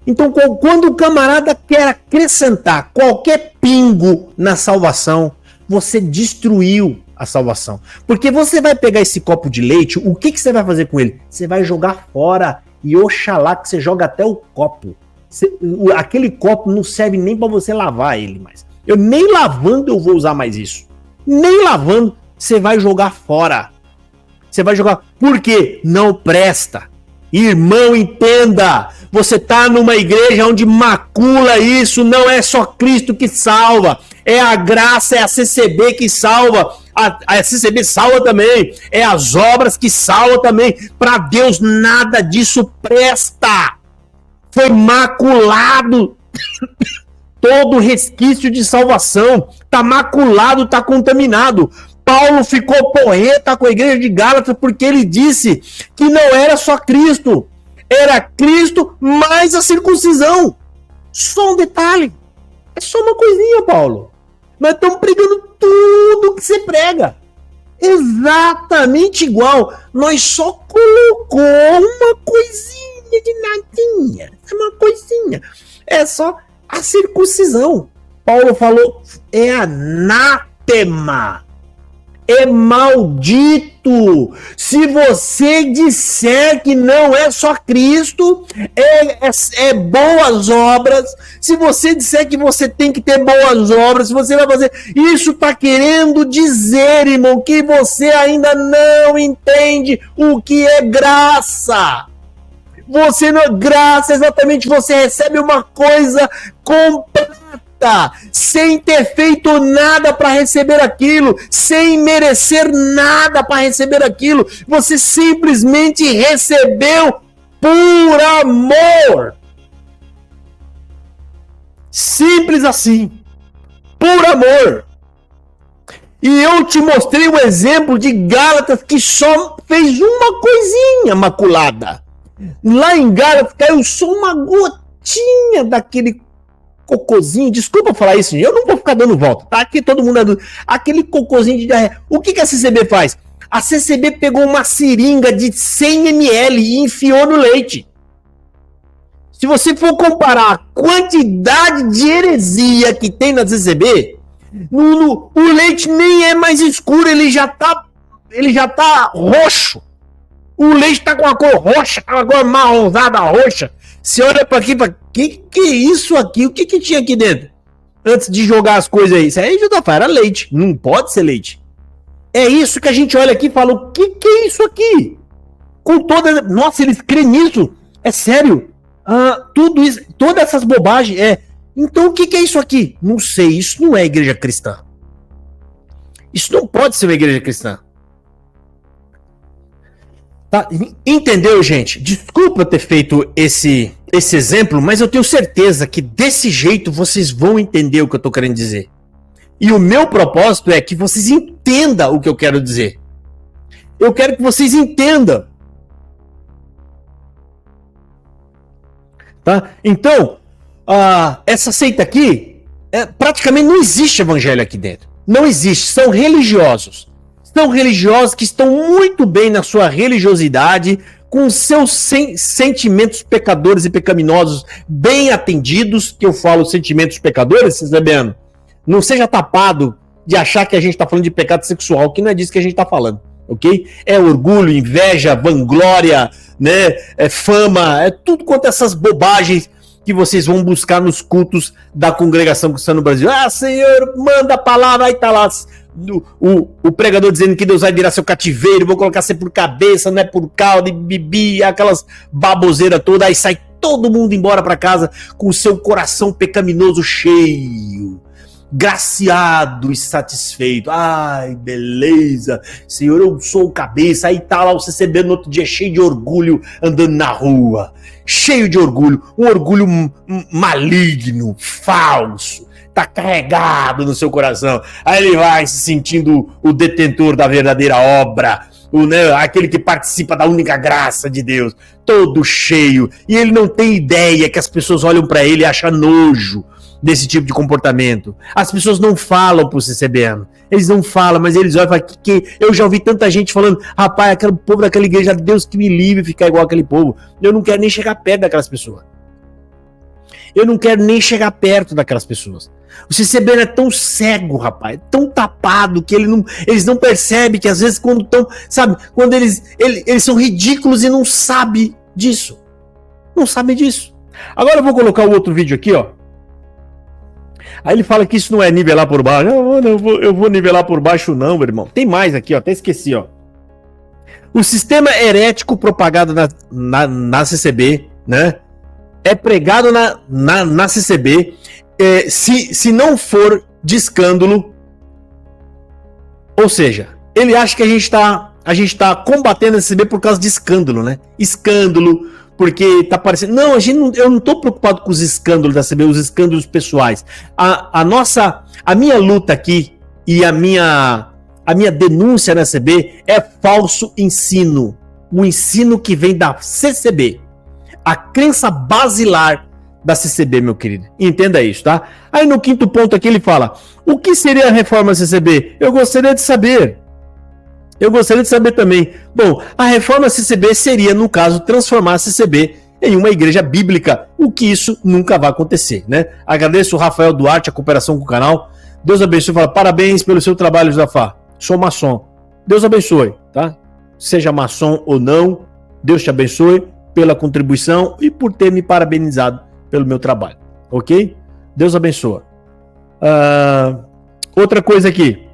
Então, quando o camarada quer acrescentar qualquer pingo na salvação, você destruiu a salvação. Porque você vai pegar esse copo de leite, o que você vai fazer com ele? Você vai jogar fora. E oxalá que você joga até o copo. Aquele copo não serve nem para você lavar ele mais. Eu nem lavando eu vou usar mais isso. Nem lavando, você vai jogar fora. Você vai jogar. Por quê? Não presta. Irmão, entenda. Você tá numa igreja onde macula isso. Não é só Cristo que salva. É a graça, é a CCB que salva. A CCB salva também. É as obras que salvam também. Para Deus nada disso presta. Foi maculado. Todo resquício de salvação. Tá maculado, tá contaminado. Paulo ficou porreta com a igreja de Gálatas porque ele disse que não era só Cristo. Era Cristo mais a circuncisão. Só um detalhe. É só uma coisinha, Paulo. Nós estamos pregando tudo que você prega. Exatamente igual. Nós só colocou uma coisinha de nadinha. Uma coisinha. É só a circuncisão. Paulo falou, é anátema. É maldito. Se você disser que não é só Cristo, é boas obras. Se você disser que você tem que ter boas obras, você vai fazer. Isso está querendo dizer, irmão, que você ainda não entende o que é graça. Você não é graça, exatamente, você recebe uma coisa completa. Sem ter feito nada para receber aquilo, sem merecer nada para receber aquilo, você simplesmente recebeu por amor. Simples assim, por amor. E eu te mostrei um exemplo de Gálatas que só fez uma coisinha maculada. Lá em Gálatas caiu só uma gotinha daquele cocôzinho, desculpa falar isso, eu não vou ficar dando volta, tá? Aqui todo mundo é do... Aquele cocôzinho de diarreia. O que a CCB faz? A CCB pegou uma seringa de 100 ml e enfiou no leite. Se você for comparar a quantidade de heresia que tem na CCB, o leite nem é mais escuro, ele já tá roxo. O leite tá com a cor roxa, com a cor marronzada roxa. Você olha pra aqui e fala, que é isso aqui? O que tinha aqui dentro? Antes de jogar as coisas aí. Isso aí, Judafá, era leite. Não pode ser leite. É isso que a gente olha aqui e fala, o que é isso aqui? Com toda... Nossa, eles creem nisso? É sério? Tudo isso, todas essas bobagens, Então o que é isso aqui? Não sei, isso não é igreja cristã. Isso não pode ser uma igreja cristã. Tá? Entendeu, gente? Desculpa ter feito esse exemplo, mas eu tenho certeza que desse jeito vocês vão entender o que eu tô querendo dizer. E o meu propósito é que vocês entendam o que eu quero dizer. Eu quero que vocês entendam. Tá? Então, essa seita aqui, praticamente não existe evangelho aqui dentro. Não existe, são religiosos. São religiosos que estão muito bem na sua religiosidade, com seus sentimentos pecadores e pecaminosos bem atendidos, que eu falo sentimentos pecadores, vocês sabendo? Não seja tapado de achar que a gente está falando de pecado sexual, que não é disso que a gente está falando, ok? É orgulho, inveja, vanglória, né? É fama, é tudo quanto essas bobagens que vocês vão buscar nos cultos da congregação cristã no Brasil. Senhor, manda a palavra, aí tá lá o pregador dizendo que Deus vai virar seu cativeiro, vou colocar você por cabeça, não é por cauda, e bibi, aquelas baboseiras todas, aí sai todo mundo embora para casa com o seu coração pecaminoso cheio, graciado e satisfeito. Ai, beleza, Senhor, eu sou o cabeça. Aí tá lá o CCB no outro dia cheio de orgulho, andando na rua, cheio de orgulho, um orgulho maligno, falso, tá carregado no seu coração. Aí ele vai se sentindo o detentor da verdadeira obra, né, aquele que participa da única graça de Deus, todo cheio, e ele não tem ideia que as pessoas olham para ele e acham nojo desse tipo de comportamento. As pessoas não falam pro CCBano, eles não falam, mas eles olham e falam que eu já ouvi tanta gente falando, rapaz, aquele povo daquela igreja, Deus que me livre ficar igual aquele povo. Eu não quero nem chegar perto daquelas pessoas. Eu não quero nem chegar perto daquelas pessoas. O CCBano é tão cego, rapaz, tão tapado, que eles não percebem que às vezes quando estão, sabe, quando eles são ridículos e não sabem disso. Não sabem disso. Agora eu vou colocar o outro vídeo aqui, ó. Aí ele fala que isso não é nivelar por baixo. Eu vou nivelar por baixo não, meu irmão. Tem mais aqui, ó, até esqueci, ó. O sistema herético propagado na CCB, né? É pregado na CCB, se não for de escândalo, ou seja, ele acha que a gente tá combatendo a CCB por causa de escândalo, né? Escândalo, porque tá parecendo... Não, eu não tô preocupado com os escândalos da CCB, os escândalos pessoais. A minha luta aqui e a minha denúncia na CCB é falso ensino. O ensino que vem da CCB. A crença basilar da CCB, meu querido. Entenda isso, tá? Aí no quinto ponto aqui ele fala: o que seria a reforma CCB? Eu gostaria de saber. Eu gostaria de saber também. Bom, a reforma CCB seria, no caso, transformar a CCB em uma igreja bíblica, o que isso nunca vai acontecer, né? Agradeço o Rafael Duarte, a cooperação com o canal. Deus abençoe. Fala, parabéns pelo seu trabalho, Josafá. Sou maçom. Deus abençoe, tá? Seja maçom ou não, Deus te abençoe pela contribuição e por ter me parabenizado pelo meu trabalho, ok? Deus abençoe. Outra coisa aqui.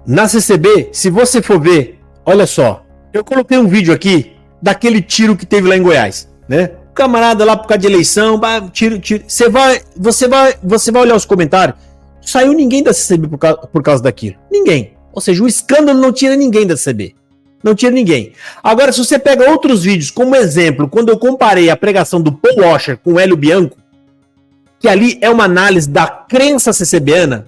Na CCB, se você for ver, olha só, eu coloquei um vídeo aqui daquele tiro que teve lá em Goiás, né? O camarada lá por causa de eleição, tiro. Você vai olhar os comentários, saiu ninguém da CCB por causa daquilo. Ninguém. Ou seja, o escândalo não tira ninguém da CCB. Não tira ninguém. Agora, se você pega outros vídeos, como exemplo, quando eu comparei a pregação do Paul Washer com o Hélio Bianco, que ali é uma análise da crença CCBana,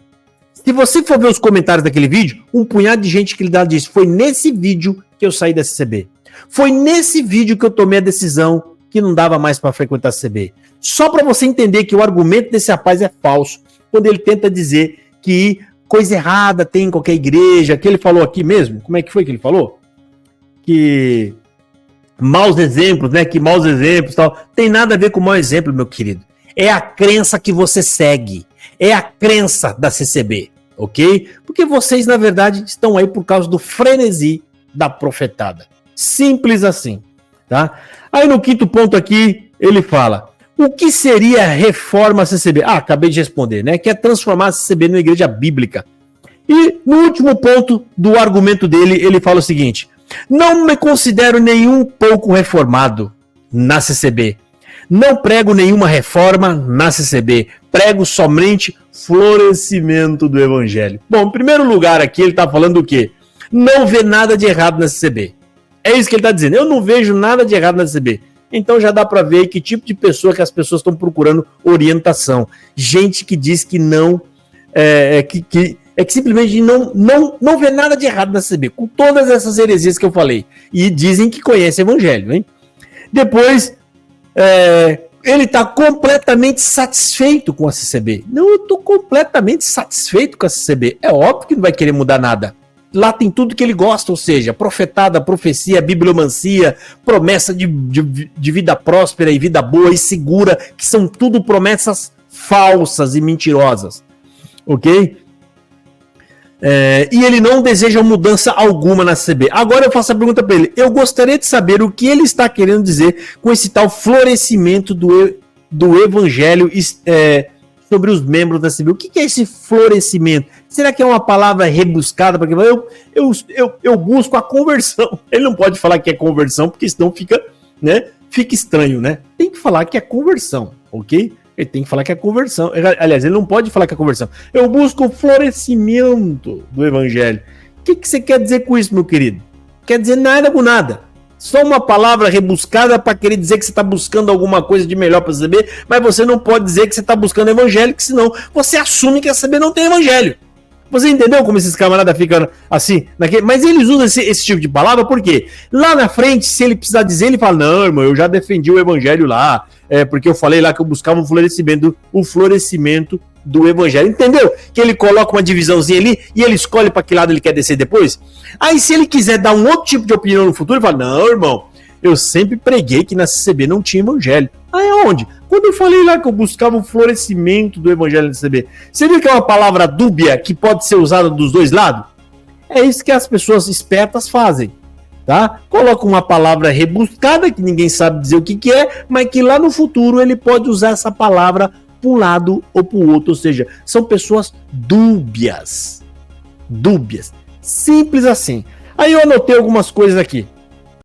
se você for ver os comentários daquele vídeo, um punhado de gente que ele disse, foi nesse vídeo que eu saí da CCB. Foi nesse vídeo que eu tomei a decisão que não dava mais para frequentar a CCB. Só para você entender que o argumento desse rapaz é falso, quando ele tenta dizer que coisa errada tem em qualquer igreja, que ele falou aqui mesmo, como é que foi que ele falou? Que maus exemplos, né? Que maus exemplos e tal. Tem nada a ver com mau exemplo, meu querido. É a crença que você segue. É a crença da CCB, ok? Porque vocês, na verdade, estão aí por causa do frenesi da profetada. Simples assim, tá? Aí no quinto ponto aqui, ele fala: o que seria a reforma CCB? Acabei de responder, né? Que é transformar a CCB numa igreja bíblica. E no último ponto do argumento dele, ele fala o seguinte: não me considero nenhum pouco reformado na CCB. Não prego nenhuma reforma na CCB. Prego somente florescimento do evangelho. Bom, em primeiro lugar aqui ele está falando o quê? Não vê nada de errado na CCB. É isso que ele está dizendo. Eu não vejo nada de errado na CCB. Então já dá para ver que tipo de pessoa que as pessoas estão procurando orientação. Gente que diz que não... que simplesmente não vê nada de errado na CCB, com todas essas heresias que eu falei. E dizem que conhece o evangelho, hein? Depois, ele está completamente satisfeito com a CCB. Não, eu estou completamente satisfeito com a CCB. É óbvio que não vai querer mudar nada. Lá tem tudo que ele gosta, ou seja, profetada, profecia, bibliomancia, promessa de vida próspera e vida boa e segura, que são tudo promessas falsas e mentirosas. Ok? E ele não deseja mudança alguma na CCB. Agora eu faço a pergunta para ele. Eu gostaria de saber o que ele está querendo dizer com esse tal florescimento do evangelho sobre os membros da CCB. O que é esse florescimento? Será que é uma palavra rebuscada? Porque eu busco a conversão. Ele não pode falar que é conversão, porque senão fica estranho, né? Tem que falar que é conversão, ok? Ele tem que falar que é conversão. Aliás, ele não pode falar que é conversão. Eu busco o florescimento do evangelho. O que você quer dizer com isso, meu querido? Quer dizer nada com nada. Só uma palavra rebuscada para querer dizer que você está buscando alguma coisa de melhor para saber, mas você não pode dizer que você está buscando evangelho, que senão você assume que a CCB não tem evangelho. Você entendeu como esses camaradas ficam assim? Mas eles usam esse tipo de palavra porque lá na frente, se ele precisar dizer, ele fala, não, irmão, eu já defendi o evangelho lá, porque eu falei lá que eu buscava o florescimento do evangelho. Entendeu? Que ele coloca uma divisãozinha ali e ele escolhe para que lado ele quer descer depois. Aí se ele quiser dar um outro tipo de opinião no futuro, ele fala, não, irmão, eu sempre preguei que na CCB não tinha evangelho. Aí aonde? Quando eu falei lá que eu buscava o florescimento do evangelho na CCB, você viu que é uma palavra dúbia que pode ser usada dos dois lados? É isso que as pessoas espertas fazem, tá? Coloca uma palavra rebuscada que ninguém sabe dizer o que é, mas que lá no futuro ele pode usar essa palavra para um lado ou para o outro, ou seja, são pessoas dúbias. Simples assim. Aí eu anotei algumas coisas aqui.